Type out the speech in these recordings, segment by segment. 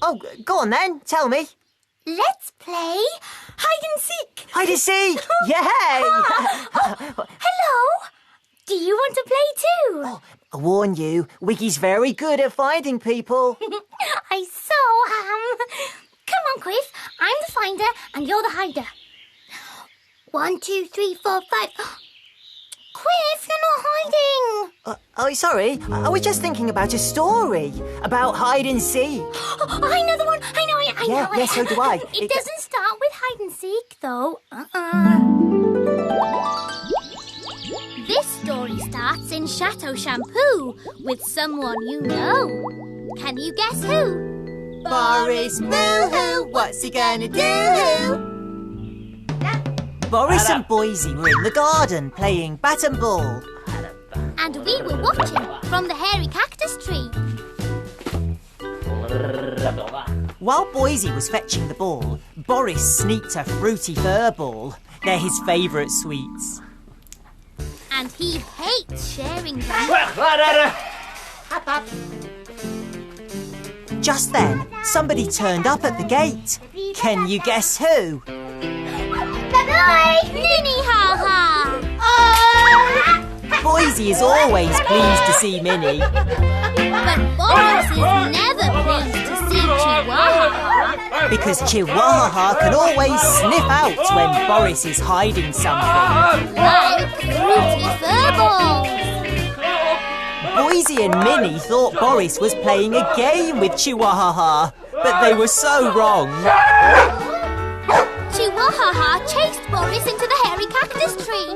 Oh, go on then. Tell me. Let's play hide and seek. Hide and seek! Yay! Hello. Do you want to play too? Oh, I warn you, Wiggy's very good at finding people. I so am. Come on, Quiff. I'm the finder and you're the hider. 1, 2, 3, 4, 5. Quiff, you're not hiding. Oh, sorry. I was just thinking about a story about hide and seek. Oh, I know the one. I know it. Yeah, so do I. It doesn't start with hide and seek, though. This story starts in Chateau Shampoo with someone you know. Can you guess who? Boris, boo-hoo, what's he gonna do? Boris and Boyzie were in the garden playing bat and ball. And we were watching from the hairy cactus tree. While Boyzie was fetching the ball, Boris sneaked a fruity fur ball. They're his favourite sweets. And he hates sharing them. Just then, somebody turned up at the gate. Can you guess who? Bye-bye! Mini Ha Ha! Boyzie is always pleased to see Mini. But Boris is never pleased to see Chihua Ha Ha. Because Chihua Ha Ha can always sniff out when Boris is hiding something. Like fruity fur balls. Boyzie and Mini thought Boris was playing a game with Chihua Ha Ha, but they were so wrong. Chihua Ha Ha chased Boris into the hairy cactus tree.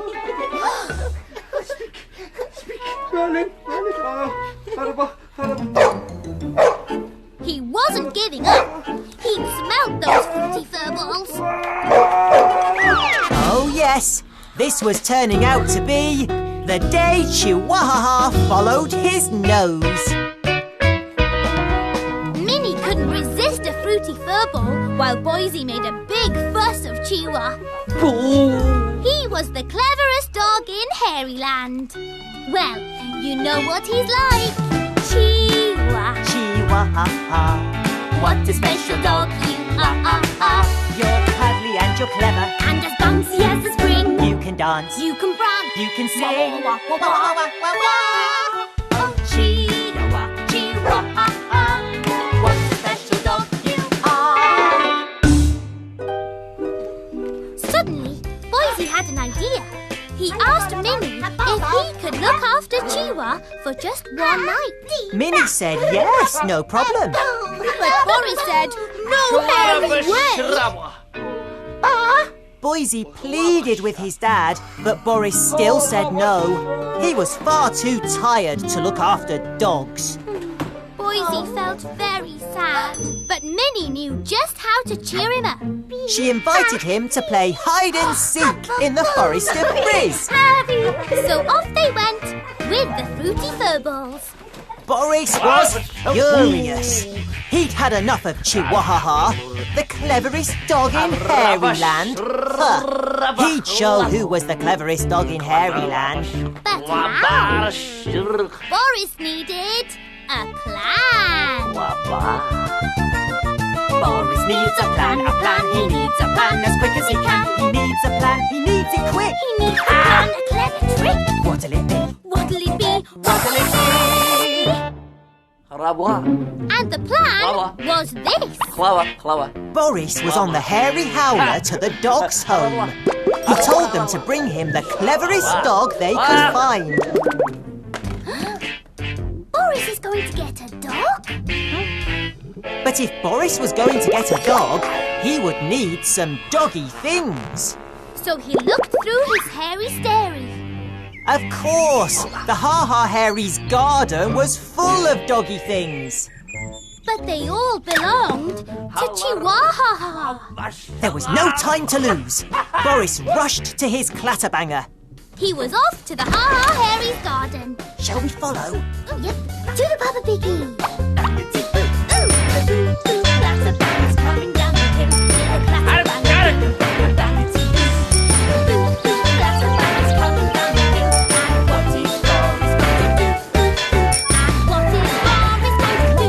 He wasn't giving up. He'd smelled those fruity fur balls. Oh yes, this was turning out to be the day Chihua Ha Ha followed his nose. Minnie couldn't resist a fruity fur ball while Boyzie made a big fuss of Chihua. He was the cleverest dog in Hairyland. Well, you know what he's like. Chihua. Chihua Ha Ha. What a special dog you are. You're cuddly and you're clever. And as bouncy as the spring. You can dance. You can prance. You can sing. Wah, wah, wah, wah, wah, wah. Oh, Chihua, Chihua Ha Ha. What a special dog you are. Suddenly, Boyzie had an idea. He asked Minnie if he could look after Chihua for just one night. Minnie said yes, no problem. But Boris said, no hairy way. Boyzie pleaded with his dad, but Boris still said no. He was far too tired to look after dogs. Boyzie felt very sad, but Minnie knew just how to cheer him up. She invited him to play hide and seek in the forest of frizz. So off they went with the fruity fur balls. Boris was furious. He'd had enough of Chihua Ha Ha, the cleverest dog in Hairyland. He'd show who was the cleverest dog in Hairyland. But now, Boris needed a plan. Boris needs a plan, he needs a plan as quick as he can. He needs a plan, he needs it quick. He needs a plan, a clever trick. What'll it be? What'll it be? What'll it be? And the plan was this. Boris was on the hairy howler to the dog's home. He told them to bring him the cleverest dog they could find. Boris is going to get a dog? But if Boris was going to get a dog, he would need some doggy things. So he looked through his hairy stairy. Of course, the Ha Ha Hairies garden was full of doggy things. But they all belonged to Chihua Ha Ha. There was no time to lose. Boris rushed to his clatterbanger. He was off to the Ha Ha Hairies garden. Shall we follow? Oh, yep, to the Papa Piggy. Clatterbanger's coming down the hill. Clatterbanger's coming down the hill. And what is Boris going to do? And what is Boris going to do?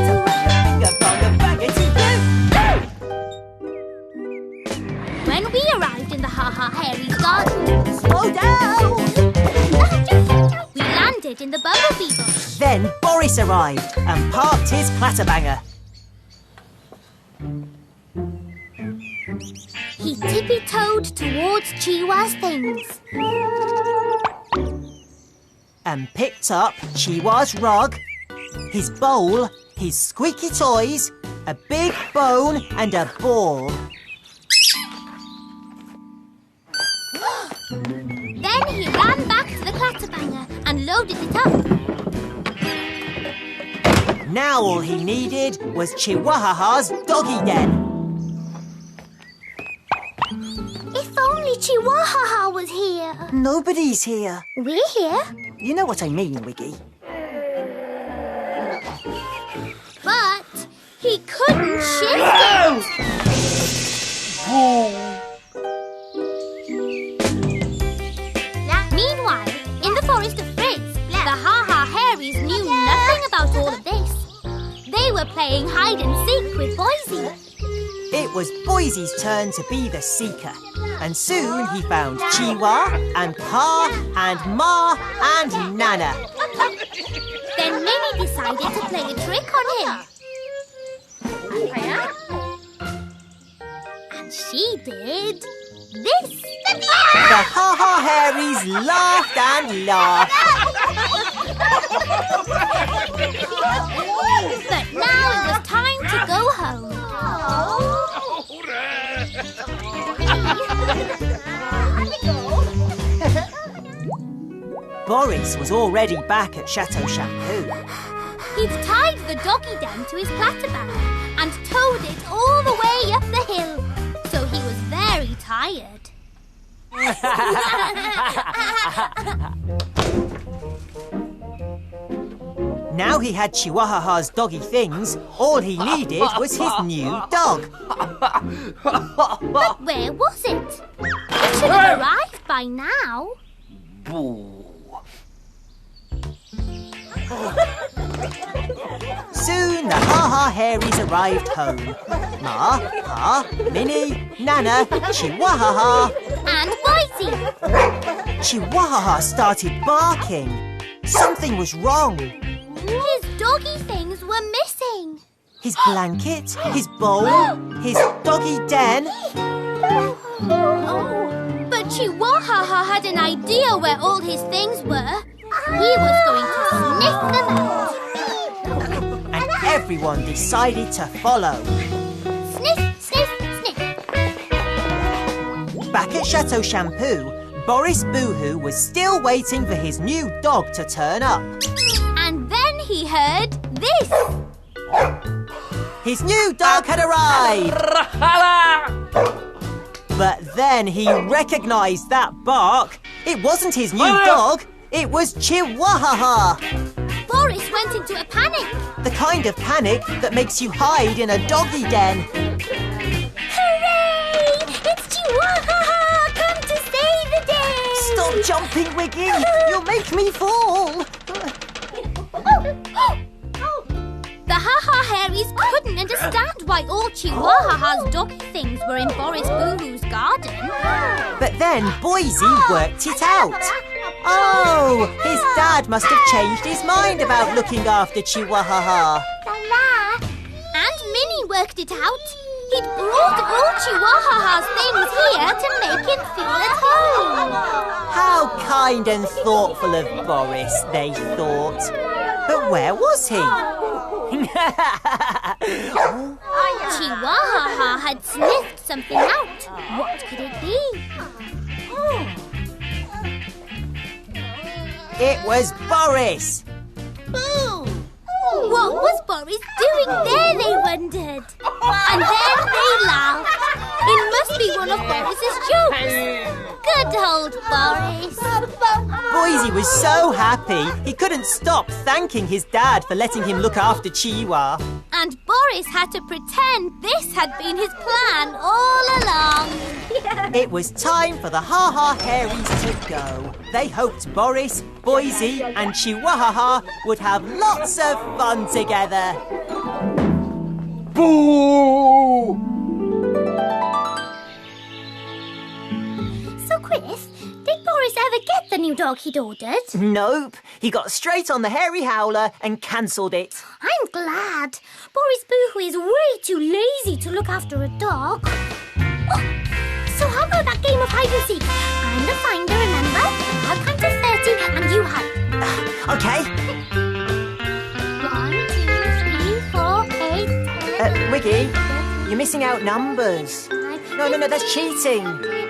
Finger from the bagger to you. Boris arrived and parked his clatterbanger. He tippy-toed towards Chihua's things. And picked up Chihua's rug, his bowl, his squeaky toys, a big bone and a ball. Then he ran back to the clatterbanger and loaded it up. Now all he needed was Chihua Ha Ha's doggy den. If only Chihua Ha Ha was here. Nobody's here. We're here. You know what I mean, Wiggy. But he couldn't shift it. Meanwhile, in the forest of Frizz, the Ha Ha Hairies knew nothing about all of this. They were playing hide and seek with Boyzie. It was Boysie's turn to be the seeker. And soon he found Chihua and Pa and Ma and Nana. Then Mini decided to play a trick on him. And she did this. The Ha Ha Hairies laughed and laughed. But now it was time to go home. Boris was already back at Chateau Shampoo. He'd tied the doggy den to his clatterbanger and towed it all the way up the hill. So he was very tired. Now he had Chihua Ha Ha's doggy things, all he needed was his new dog. But where was it? It should have arrived by now. Soon the Ha Ha Hairies arrived home. Ma, Pa, Mini, Nana, Chihua Ha Ha. And Boyzie. Chihua Ha Ha started barking. Something was wrong. His doggy things were missing. His blanket, his bowl, his doggy den. But Chihua Ha Ha had an idea where all his things were. He was going to sniff them out. And everyone decided to follow. Sniff, sniff, sniff. Back at Chateau Shampoo, Boris Boohoo was still waiting for his new dog to turn up. And then he heard this. His new dog had arrived! But then he recognised that bark. It wasn't his new dog, it was Chihua Ha Ha. Boris went into a panic. The kind of panic that makes you hide in a doggy den. Hooray! It's Chihua Ha Ha! Come to save the day! Stop jumping, Wiggy! You'll make me fall! The Ha Ha Hairies couldn't understand why all Chihua Ha Ha's doggy things were in Boris Boohoo's garden. But then Boyzie worked it out. Oh, his dad must have changed his mind about looking after Chihua Ha Ha. And Mini worked it out. He'd brought all Chihua Ha Ha's things here to make him feel at home. How kind and thoughtful of Boris, they thought. But where was he? Chihua Ha Ha had sniffed something out. What could it be? It was Boris. What was Boris doing there, they wondered. And then they laughed. It must be one of Boris's jokes. Good old Boris. Boyzie was so happy he couldn't stop thanking his dad for letting him look after Chihua. And Boris had to pretend this had been his plan all along. It was time for the Ha Ha Hairies to go. They hoped Boris, Boyzie and Chihua Ha Ha would have lots of fun together. Boo! So, Chris, did Boris ever get the new dog he'd ordered? Nope, He got straight on the hairy howler and cancelled it. I'm glad. Boris Boohoo is way too lazy to look after a dog. Oh, so how about that game of hide and seek? I'm the finder, remember? I'll count to 30 and you hide. OK. 1, 2, 3, 4, 8, 10. Wiggy, you're missing out numbers. No, that's cheating.